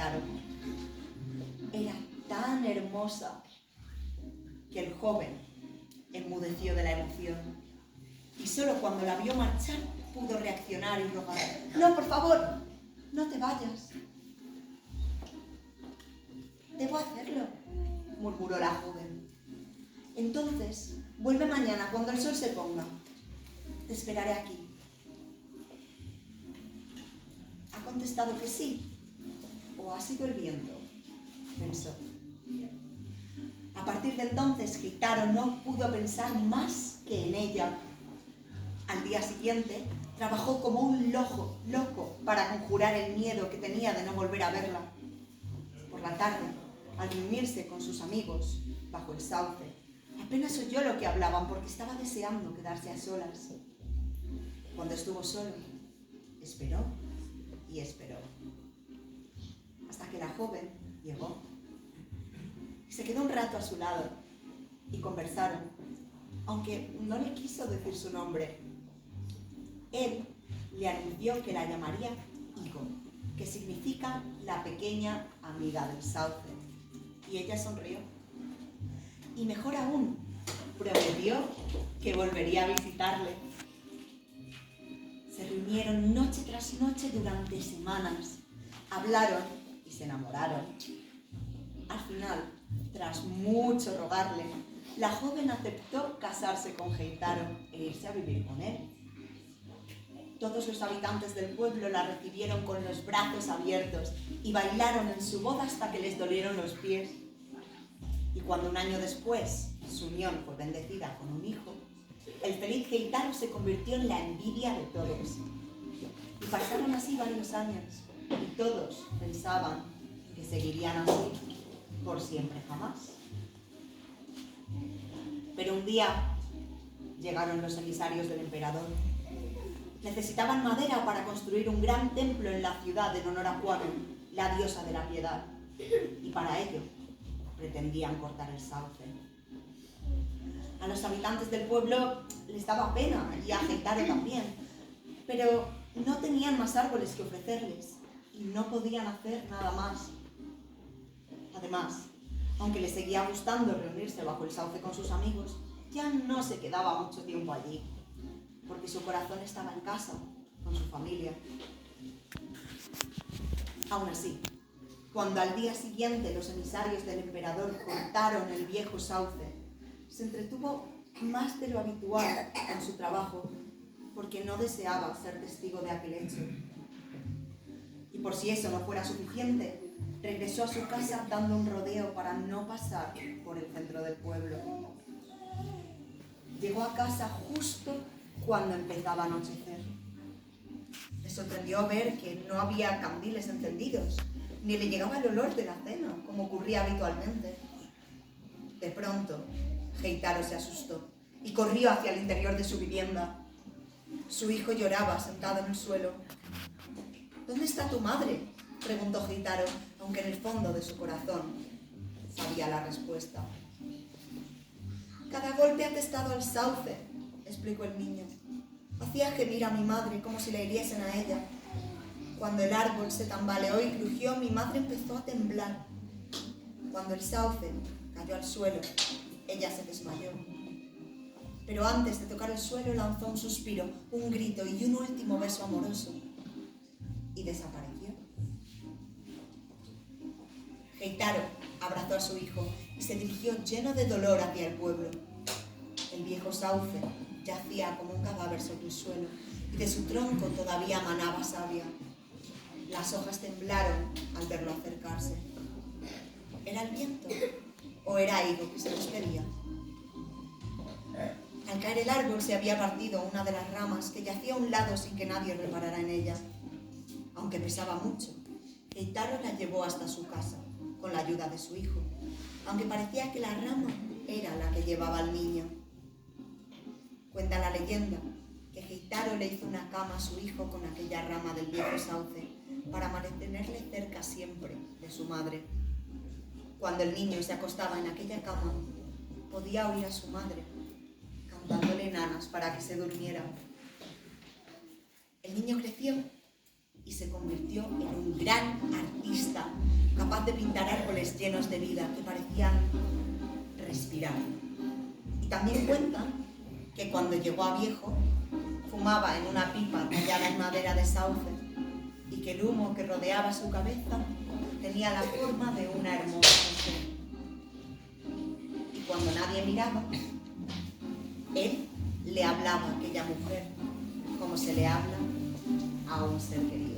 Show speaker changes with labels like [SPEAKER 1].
[SPEAKER 1] Heitaro. Era tan hermosa que el joven enmudeció de la emoción y solo cuando la vio marchar pudo reaccionar y rogar: «No, por favor, no te vayas». «Debo hacerlo», murmuró la joven. «Entonces, vuelve mañana cuando el sol se ponga. Te esperaré aquí». ¿Ha contestado que sí? ¿O ha sido el viento?, pensó. A partir de entonces, Heitaro no pudo pensar más que en ella. Al día siguiente, trabajó como un loco para conjurar el miedo que tenía de no volver a verla. Por la tarde, al reunirse con sus amigos bajo el sauce, apenas oyó lo que hablaban porque estaba deseando quedarse a solas. Cuando estuvo solo, esperó y esperó, hasta que la joven llegó. Se quedó un rato a su lado y conversaron, aunque no le quiso decir su nombre. Él le anunció que la llamaría Igo, que significa la pequeña amiga del sauce, y ella sonrió. Y mejor aún, prometió que volvería a visitarle. Se reunieron noche tras noche durante semanas, hablaron y se enamoraron. Al final, tras mucho rogarle, la joven aceptó casarse con Heitaro e irse a vivir con él. Todos los habitantes del pueblo la recibieron con los brazos abiertos y bailaron en su boda hasta que les dolieron los pies. Y cuando un año después su unión fue bendecida con un hijo, el feliz Heitaro se convirtió en la envidia de todos. Y pasaron así varios años y todos pensaban que seguirían así por siempre jamás. Pero un día llegaron los emisarios del emperador. Necesitaban madera para construir un gran templo en la ciudad en honor a Juano, la diosa de la piedad, y para ello pretendían cortar el sauce. A los habitantes del pueblo les daba pena, y a Heitaro también, pero no tenían más árboles que ofrecerles y no podían hacer nada más. Además, aunque les seguía gustando reunirse bajo el sauce con sus amigos, ya no se quedaba mucho tiempo allí, porque su corazón estaba en casa, con su familia. Aún así, cuando al día siguiente los emisarios del emperador cortaron el viejo sauce, se entretuvo más de lo habitual en su trabajo, porque no deseaba ser testigo de aquel hecho. Y por si eso no fuera suficiente, regresó a su casa dando un rodeo para no pasar por el centro del pueblo. Llegó a casa justo cuando empezaba a anochecer. Le sorprendió ver que no había candiles encendidos, ni le llegaba el olor de la cena, como ocurría habitualmente. De pronto, Heitaro se asustó y corrió hacia el interior de su vivienda. Su hijo lloraba sentado en el suelo. «¿Dónde está tu madre?», preguntó Heitaro, aunque en el fondo de su corazón sabía la respuesta. «Cada golpe ha atestado al sauce», explicó el niño. «Hacía gemir a mi madre como si la hiriesen a ella. Cuando el árbol se tambaleó y crujió, mi madre empezó a temblar. Cuando el sauce cayó al suelo, ella se desmayó. Pero antes de tocar el suelo lanzó un suspiro, un grito y un último beso amoroso. Y desapareció». Heitaro abrazó a su hijo y se dirigió lleno de dolor hacia el pueblo. El viejo sauce yacía como un cadáver sobre el suelo y de su tronco todavía manaba savia. Las hojas temblaron al verlo acercarse. ¿Era el viento o era Igo que se despedía? Al caer el árbol se había partido una de las ramas que yacía a un lado sin que nadie reparara en ella. Aunque pesaba mucho, Heitaro la llevó hasta su casa, con la ayuda de su hijo, aunque parecía que la rama era la que llevaba al niño. Cuenta la leyenda que Heitaro le hizo una cama a su hijo con aquella rama del viejo sauce para mantenerle cerca siempre de su madre. Cuando el niño se acostaba en aquella cama, podía oír a su madre cantándole nanas para que se durmiera. El niño creció y se convirtió en un gran artista capaz de pintar árboles llenos de vida que parecían respirar. Y también cuentan que cuando llegó a viejo fumaba en una pipa tallada en madera de sauce y que el humo que rodeaba su cabeza tenía la forma de una hermosa mujer. Y cuando nadie miraba, él le hablaba a aquella mujer como se le habla a un ser querido.